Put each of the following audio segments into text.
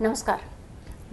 नमस्कार,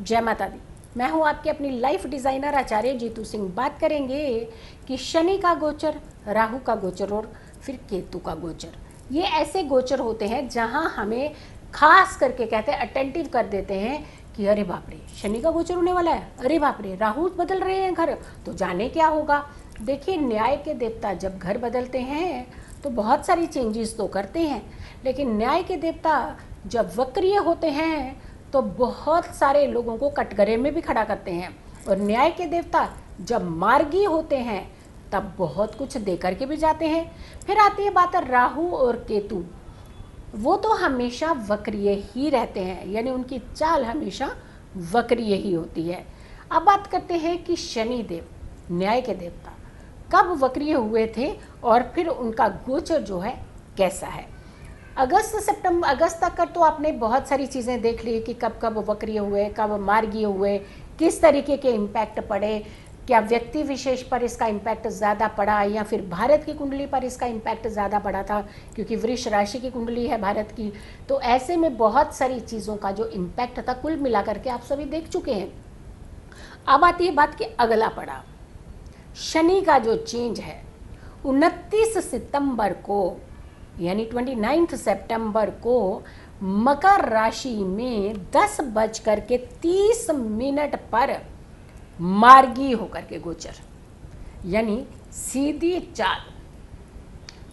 जय माता दी। मैं हूँ आपके अपनी लाइफ डिज़ाइनर आचार्य जीतू सिंह। बात करेंगे कि शनि का गोचर, राहु का गोचर और फिर केतु का गोचर। ये ऐसे गोचर होते हैं जहाँ हमें खास करके कहते हैं अटेंटिव कर देते हैं कि अरे बाप रे शनि का गोचर होने वाला है, अरे बाप रे राहु बदल रहे हैं घर, तो जाने क्या होगा। देखिए, न्याय के देवता जब घर बदलते हैं तो बहुत सारी चेंजेस तो करते हैं, लेकिन न्याय के देवता जब वक्रीय होते हैं तो बहुत सारे लोगों को कटघरे में भी खड़ा करते हैं। और न्याय के देवता जब मार्गी होते हैं तब बहुत कुछ दे करके भी जाते हैं। फिर आती है बात राहु और केतु, वो तो हमेशा वक्रीय ही रहते हैं, यानी उनकी चाल हमेशा वक्रीय ही होती है। अब बात करते हैं कि शनि देव न्याय के देवता कब वक्रीय हुए थे और फिर उनका गोचर जो है कैसा है। अगस्त तक तो आपने बहुत सारी चीज़ें देख ली कि कब कब वक्रीय हुए, कब मार्गीय हुए, किस तरीके के इम्पैक्ट पड़े, क्या व्यक्ति विशेष पर इसका इम्पैक्ट ज़्यादा पड़ा या फिर भारत की कुंडली पर इसका इम्पैक्ट ज़्यादा पड़ा था, क्योंकि वृष राशि की कुंडली है भारत की। तो ऐसे में बहुत सारी चीज़ों का जो इम्पैक्ट था कुल मिलाकर के आप सभी देख चुके हैं। अब आती है बात कि अगला पड़ा शनि का जो चेंज है 29 सितंबर को, यानी 29 सितंबर को मकर राशि में 10:30 पर मार्गी होकर के गोचर, यानी सीधी चाल।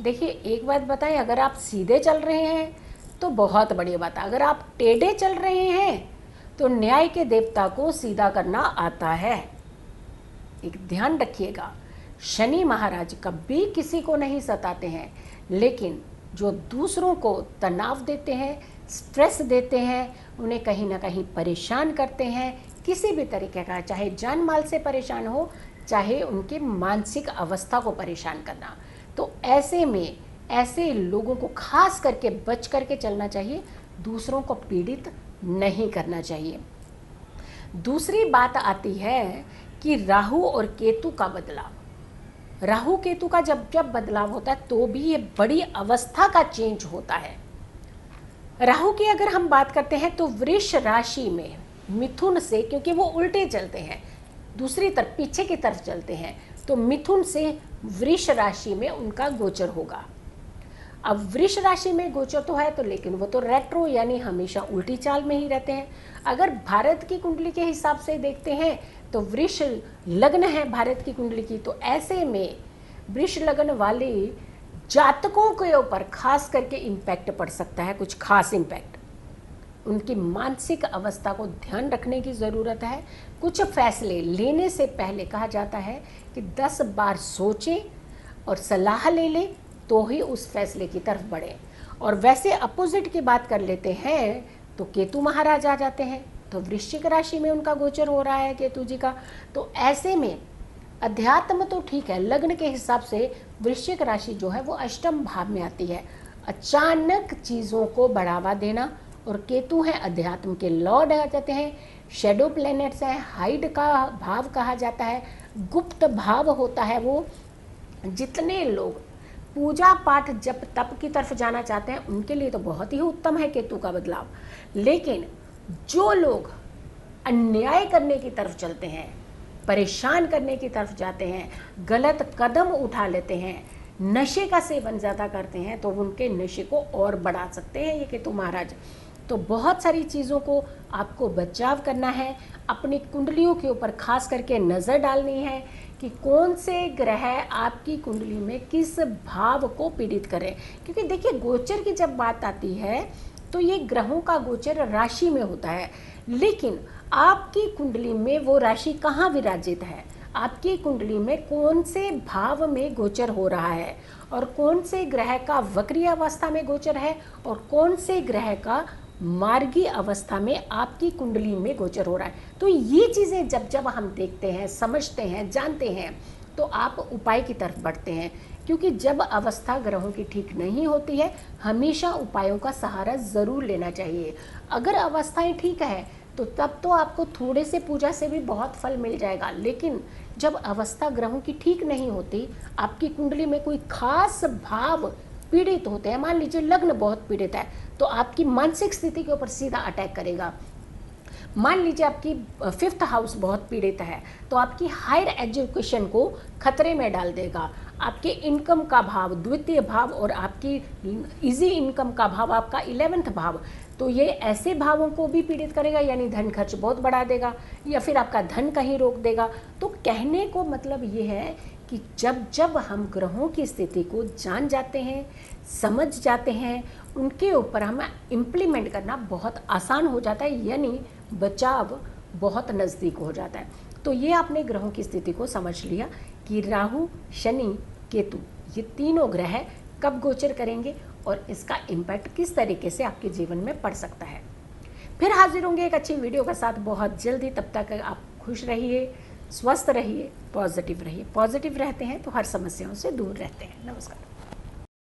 देखिए, एक बात बताएं, अगर आप सीधे चल रहे हैं तो बहुत बढ़िया बात है, अगर आप टेढ़े चल रहे हैं तो न्याय के देवता को सीधा करना आता है। एक ध्यान रखिएगा, शनि महाराज कभी किसी को नहीं सताते हैं, लेकिन जो दूसरों को तनाव देते हैं, स्ट्रेस देते हैं, उन्हें कहीं ना कहीं परेशान करते हैं किसी भी तरीके का, चाहे जान माल से परेशान हो, चाहे उनके मानसिक अवस्था को परेशान करना। तो ऐसे में ऐसे लोगों को खास करके बच करके चलना चाहिए, दूसरों को पीड़ित नहीं करना चाहिए। दूसरी बात आती है कि राहु और केतु का बदलाव। राहु केतु का जब जब बदलाव होता है तो भी ये बड़ी अवस्था का चेंज होता है। राहु की अगर हम बात करते हैं तो वृष राशि में मिथुन से, क्योंकि वो उल्टे चलते हैं, दूसरी तरफ पीछे की तरफ चलते हैं, तो मिथुन से वृष राशि में उनका गोचर होगा। अब वृष राशि में गोचर तो है तो, लेकिन वो तो रेट्रो यानी हमेशा उल्टी चाल में ही रहते हैं। अगर भारत की कुंडली के हिसाब से देखते हैं तो वृष लग्न है भारत की कुंडली की, तो ऐसे में वृष लग्न वाले जातकों के ऊपर खास करके इम्पैक्ट पड़ सकता है, कुछ खास इम्पैक्ट। उनकी मानसिक अवस्था को ध्यान रखने की ज़रूरत है। कुछ फैसले लेने से पहले कहा जाता है कि 10 बार सोचें और सलाह ले लें तो ही उस फैसले की तरफ बढ़ें। और वैसे अपोजिट की बात कर लेते हैं तो केतु महाराज आ जाते हैं, तो वृश्चिक राशि में उनका गोचर हो रहा है केतु जी का। तो ऐसे में अध्यात्म तो ठीक है, लग्न के हिसाब से वृश्चिक राशि जो है वो अष्टम भाव में आती है, अचानक चीज़ों को बढ़ावा देना। और केतु है अध्यात्म के लॉर्ड आ जाते हैं, शेडो प्लैनेट्स हैं, हाइड का भाव कहा जाता है, गुप्त भाव होता है वो। जितने लोग पूजा पाठ जप तप की तरफ जाना चाहते हैं उनके लिए तो बहुत ही उत्तम है केतु का बदलाव, लेकिन जो लोग अन्याय करने की तरफ चलते हैं, परेशान करने की तरफ जाते हैं, गलत कदम उठा लेते हैं, नशे का सेवन ज़्यादा करते हैं, तो उनके नशे को और बढ़ा सकते हैं ये केतु महाराज। तो बहुत सारी चीज़ों को आपको बचाव करना है, अपनी कुंडलियों के ऊपर खास करके नज़र डालनी है कि कौन से ग्रह आपकी कुंडली में किस भाव को पीड़ित करें। क्योंकि देखिए, गोचर की जब बात आती है तो ये ग्रहों का गोचर राशि में होता है, लेकिन आपकी कुंडली में वो राशि कहाँ विराजित है, आपकी कुंडली में कौन से भाव में गोचर हो रहा है, और कौन से ग्रह का वक्रीय अवस्था में गोचर है, और कौन से ग्रह का मार्गी अवस्था में आपकी कुंडली में गोचर हो रहा है। तो ये चीज़ें जब जब हम देखते हैं, समझते हैं, जानते हैं, तो आप उपाय की तरफ बढ़ते हैं। क्योंकि जब अवस्था ग्रहों की ठीक नहीं होती है, हमेशा उपायों का सहारा ज़रूर लेना चाहिए। अगर अवस्थाएं ठीक है तो तब तो आपको थोड़े से पूजा से भी बहुत फल मिल जाएगा, लेकिन जब अवस्था ग्रहों की ठीक नहीं होती, आपकी कुंडली में कोई खास भाव पीड़ित होते हैं, मान लीजिए लग्न बहुत पीड़ित है, तो आपकी मानसिक स्थिति के ऊपर सीधा अटैक करेगा। मान लीजिए आपकी 5th हाउस बहुत पीड़ित है, तो आपकी हायर एजुकेशन को खतरे में डाल देगा। आपके इनकम का भाव, द्वितीय भाव, और आपकी इजी इनकम का भाव आपका 11th भाव, तो ये ऐसे भावों को भी पीड़ित करेगा, यानी धन खर्च बहुत बढ़ा देगा, या फिर आपका धन कहीं रोक देगा। तो कहने को मतलब ये है कि जब जब हम ग्रहों की स्थिति को जान जाते हैं, समझ जाते हैं, उनके ऊपर हम इम्प्लीमेंट करना बहुत आसान हो जाता है, यानी बचाव बहुत नज़दीक हो जाता है। तो ये आपने ग्रहों की स्थिति को समझ लिया कि राहु, शनि, केतु, ये तीनों ग्रह कब गोचर करेंगे और इसका इम्पैक्ट किस तरीके से आपके जीवन में पड़ सकता है। फिर हाजिर होंगे एक अच्छी वीडियो के साथ बहुत जल्दी। तब तक आप खुश रहिए, स्वस्थ रहिए, पॉजिटिव रहिए। पॉजिटिव रहते हैं तो हर समस्याओं से दूर रहते हैं। नमस्कार।